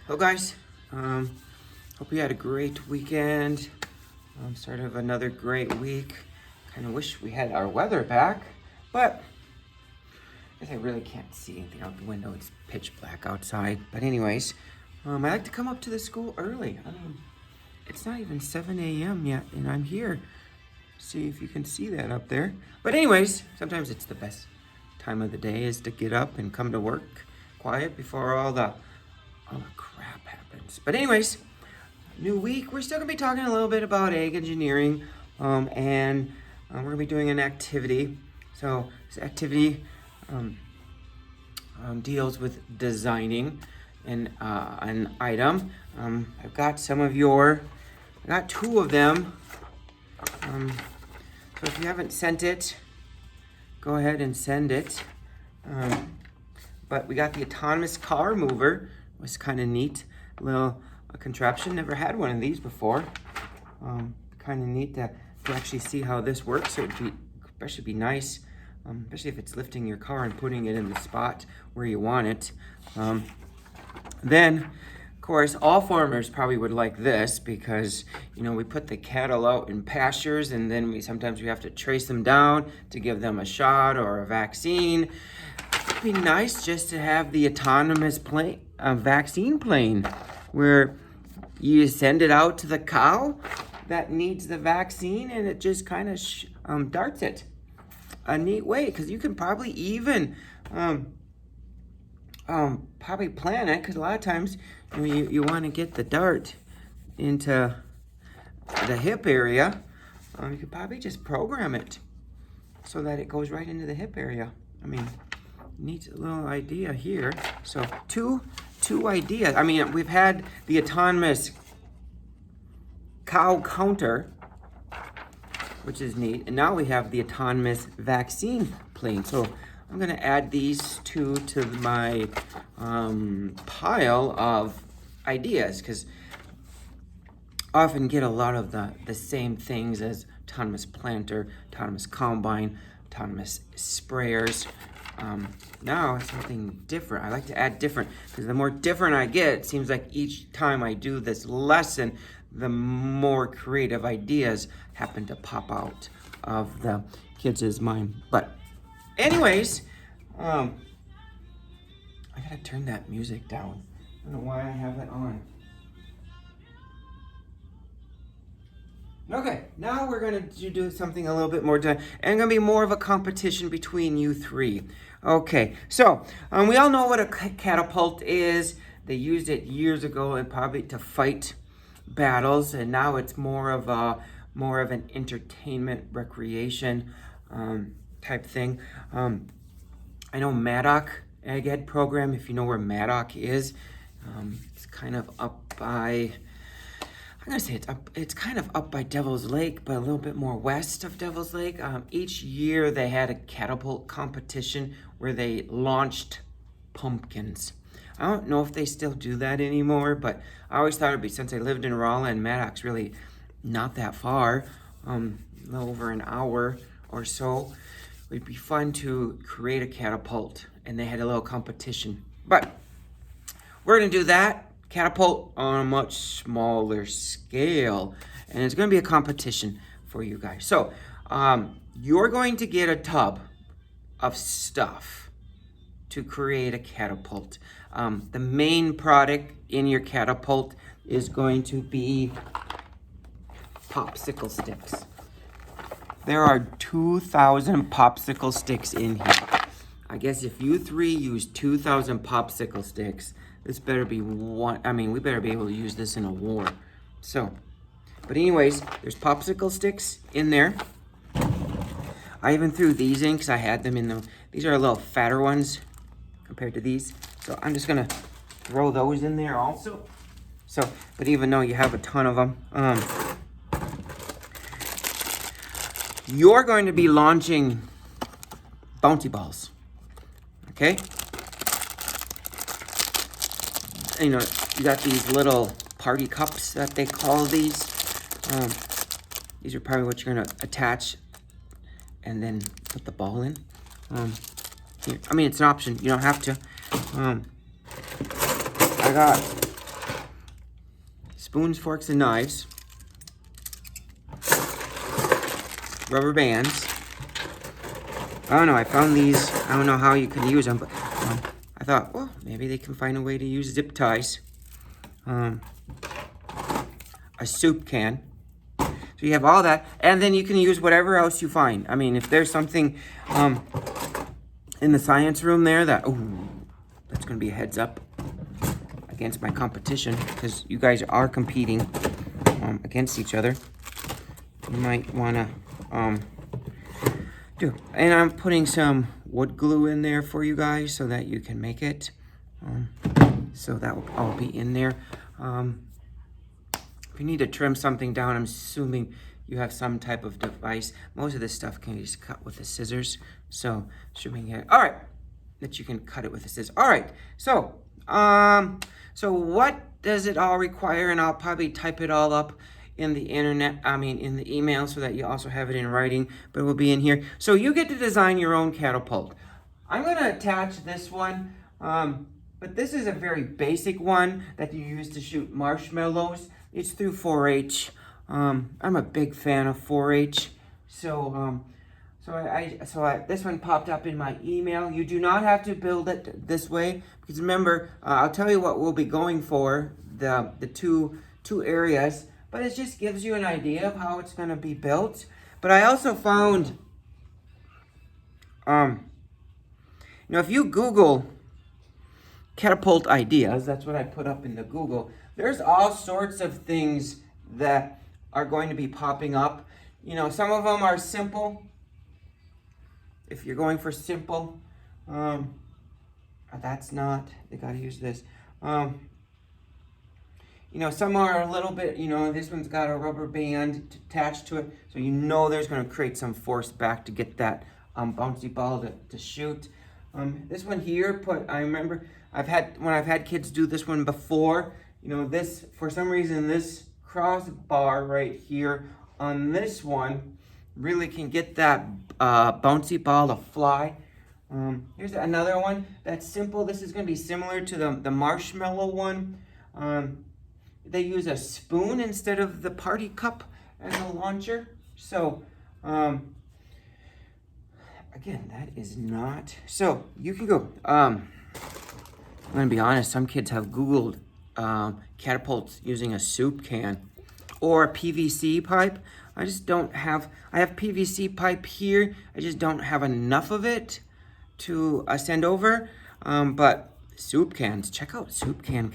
Hello guys, hope you had a great weekend. Start of another great week. Kind of wish we had our weather back, but I guess I really can't see anything out the window. It's pitch black outside. But anyways, I like to come up to the school early. I mean, it's not even 7 a.m. yet, and I'm here. See if you can see that up there. But anyways, sometimes it's the best time of the day is to get up and come to work quiet before all the crap happens. But anyways, new week. We're still gonna be talking a little bit about ag engineering, and we're gonna be doing an activity. So this activity deals with designing an item. I've got I got two of them. So if you haven't sent it, go ahead and send it. But we got the autonomous car mover. It was kind of neat, little contraption. Never had one of these before. Kind of neat to actually see how this works. It would be, especially be nice, especially if it's lifting your car and putting it in the spot where you want it. Then, of course, all farmers probably would like this because, you know, we put the cattle out in pastures and then sometimes we have to trace them down to give them a shot or a vaccine. It'd be nice just to have the autonomous vaccine plane where you send it out to the cow that needs the vaccine and it just kind of darts it a neat way, because you can probably even probably plan it, because a lot of times you want to get the dart into the hip area. You could probably just program it so that it goes right into the hip area. I mean, neat little idea here. So two ideas. I mean, we've had the autonomous cow counter, which is neat, and now we have the autonomous vaccine plane. So I'm gonna add these two to my pile of ideas, because I often get a lot of the same things as autonomous planter, autonomous combine, autonomous sprayers. Now something different. I like to add different, because the more different I get, it seems like each time I do this lesson, the more creative ideas happen to pop out of the kids' mind. But anyways, I gotta turn that music down. I don't know why I have it on. Okay, now we're gonna do something a little bit more and gonna be more of a competition between you three. Okay, so we all know what a catapult is. They used it years ago and probably to fight battles, and now it's more of an entertainment recreation type thing. I know Maddock Ag Ed program, if you know where Maddock is, it's kind of up by, I'm gonna say it's kind of up by Devil's Lake, but a little bit more west of Devil's Lake. Each year they had a catapult competition where they launched pumpkins. I don't know if they still do that anymore, but I always thought it'd be, since I lived in Rolla and Maddock's really not that far, a little over an hour or so, it'd be fun to create a catapult, and they had a little competition. But we're gonna do that catapult on a much smaller scale, and it's gonna be a competition for you guys. So you're going to get a tub of stuff to create a catapult. The main product in your catapult is going to be popsicle sticks. There are 2,000 popsicle sticks in here. I guess if you three use 2,000 popsicle sticks, this better be one. I mean, we better be able to use this in a war. So, but anyways, there's popsicle sticks in there. I even threw these in because I had them in these are a little fatter ones compared to these. So I'm just gonna throw those in there also. So, but even though you have a ton of them, you're going to be launching bouncy balls, okay? You know, you got these little party cups that they call these. These are probably what you're gonna attach and then put the ball in. Here. I mean, it's an option. You don't have to. I got spoons, forks, and knives, rubber bands. I don't know, I found these. I don't know how you can use them, but I thought, well, maybe they can find a way to use zip ties. A soup can. So you have all that, and then you can use whatever else you find. I mean, if there's something in the science room there that, ooh, that's going to be a heads up against my competition, because you guys are competing against each other. You might want to do. And I'm putting some wood glue in there for you guys so that you can make it. So that will all be in there. If you need to trim something down, I'm assuming you have some type of device. Most of this stuff can be just cut with the scissors. So assuming you, all right, that you can cut it with the scissors. All right, so so what does it all require? And I'll probably type it all up in the internet, in the email, so that you also have it in writing, but it will be in here. So you get to design your own catapult. I'm gonna attach this one, but this is a very basic one that you use to shoot marshmallows. It's through 4-H. I'm a big fan of 4-H. So this one popped up in my email. You do not have to build it this way, because remember, I'll tell you what we'll be going for, the two areas, but it just gives you an idea of how it's going to be built. But I also found, if you Google catapult ideas, that's what I put up in the Google, there's all sorts of things that are going to be popping up. Some of them are simple. If you're going for simple, that's not, they got to use this. Some are a little bit, this one's got a rubber band attached to it, so there's going to create some force back to get that bouncy ball to shoot. This one here, I remember when I've had kids do this one before, this, for some reason, this crossbar right here on this one really can get that bouncy ball to fly. Here's another one that's simple. This is going to be similar to the marshmallow one. They use a spoon instead of the party cup as a launcher. So, again, that is not... So, you can go... I'm going to be honest, some kids have Googled catapults using a soup can or a PVC pipe. I just don't have... I have PVC pipe here. I just don't have enough of it to send over. But soup cans, check out soup can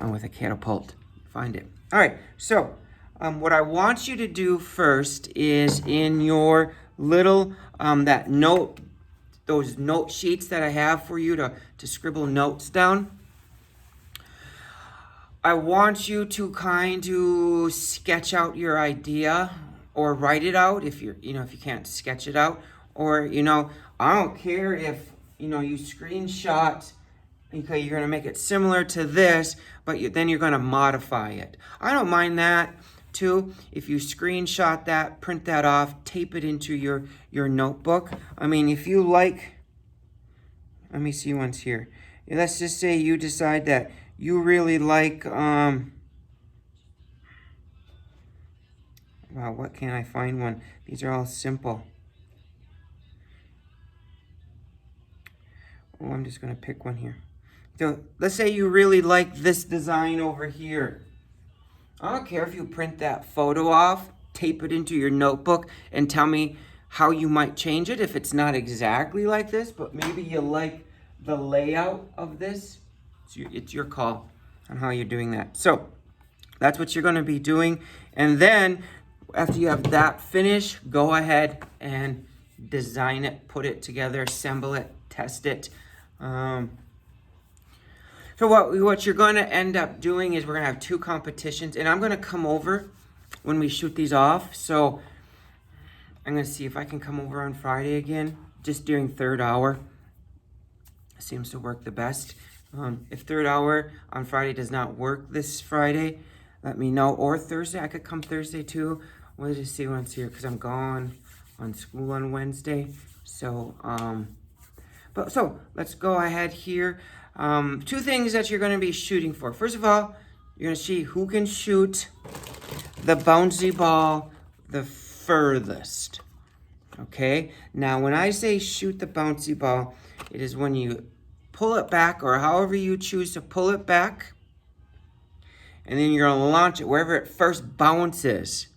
with a catapult. Find it. All right, so what I want you to do first is in your little those note sheets that I have for you to scribble notes down. I want you to kind of sketch out your idea or write it out if you can't sketch it out, or I don't care if you screenshot. Okay, you're going to make it similar to this, but then you're going to modify it. I don't mind that, too. If you screenshot that, print that off, tape it into your notebook. If you like... Let me see ones here. Let's just say you decide that you really like... Wow, what can I find one? These are all simple. Oh, I'm just going to pick one here. So let's say you really like this design over here. I don't care if you print that photo off, tape it into your notebook, and tell me how you might change it if it's not exactly like this, but maybe you like the layout of this. It's your call on how you're doing that. So that's what you're going to be doing. And then after you have that finished, go ahead and design it, put it together, assemble it, test it. So what you're going to end up doing is we're going to have 2 competitions, and I'm going to come over when we shoot these off. So I'm going to see if I can come over on Friday again, just during 3rd hour. Seems to work the best. If 3rd hour on Friday does not work this Friday, let me know. Or Thursday, I could come Thursday too. We'll just see once here, because I'm gone on school on Wednesday. So, so let's go ahead here. 2 things that you're going to be shooting for. First of all, You're going to see who can shoot the bouncy ball the furthest. Okay? Now, when I say shoot the bouncy ball, it is when you pull it back, or however you choose to pull it back, and then you're going to launch it wherever it first bounces.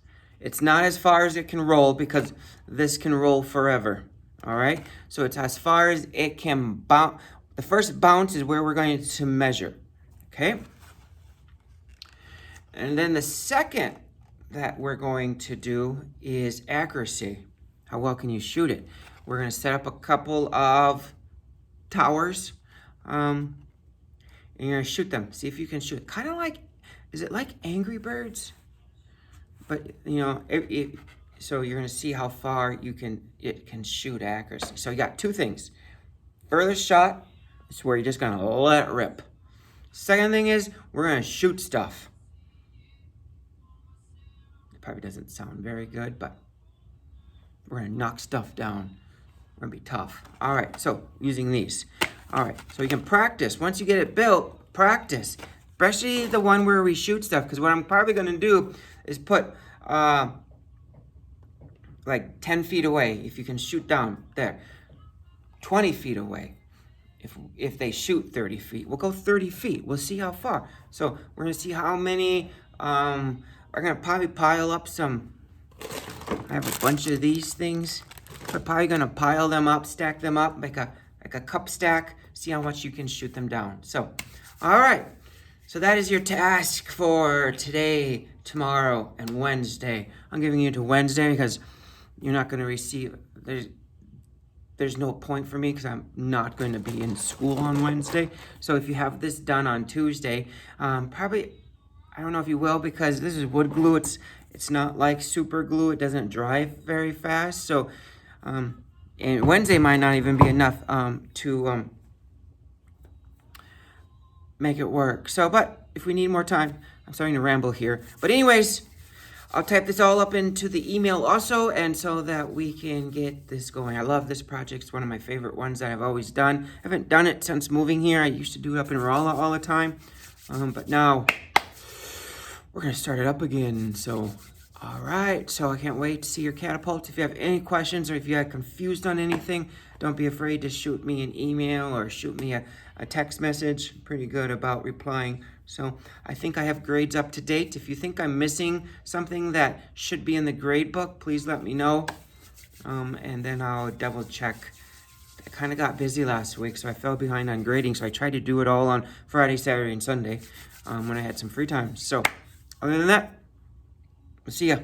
It's not as far as it can roll, because this can roll forever. All right? So it's as far as it can bounce. The first bounce is where we're going to measure. Okay? And then the second that we're going to do is accuracy. How well can you shoot it? We're going to set up a couple of towers. And you're going to shoot them. See if you can shoot. Kind of like, is it like Angry Birds? But, you know, so you're going to see how far it can shoot accuracy. So you got two things. Furthest shot is where you're just going to let it rip. Second thing is we're going to shoot stuff. It probably doesn't sound very good, but we're going to knock stuff down. We're going to be tough. All right, so using these. All right, so you can practice. Once you get it built, practice. Especially the one where we shoot stuff, because what I'm probably going to do is put like 10 feet away, if you can shoot down there. 20 feet away. If they shoot 30 feet, we'll go 30 feet. We'll see how far. So we're going to see how many, we're going to probably pile up some, I have a bunch of these things. We're probably going to pile them up, stack them up, make a cup stack, see how much you can shoot them down. So, all right. So that is your task for today, tomorrow, and Wednesday. I'm giving you to Wednesday because you're not going to receive, there's no point for me because I'm not going to be in school on Wednesday. So if you have this done on Tuesday, probably, I don't know if you will, because this is wood glue. It's not like super glue. It doesn't dry very fast. So, and Wednesday might not even be enough to make it work. So, but if we need more time, I'm starting to ramble here. But anyways, I'll type this all up into the email also, and so that we can get this going. I love this project. It's one of my favorite ones that I've always done. I haven't done it since moving here. I used to do it up in Rolla all the time. But now we're going to start it up again. So, all right. So I can't wait to see your catapults. If you have any questions or if you are confused on anything, don't be afraid to shoot me an email or shoot me a text message. I'm pretty good about replying. So I think I have grades up to date. If you think I'm missing something that should be in the grade book, please let me know. And then I'll double check. I kind of got busy last week, so I fell behind on grading. So I tried to do it all on Friday, Saturday, and Sunday when I had some free time. So other than that, we'll see ya.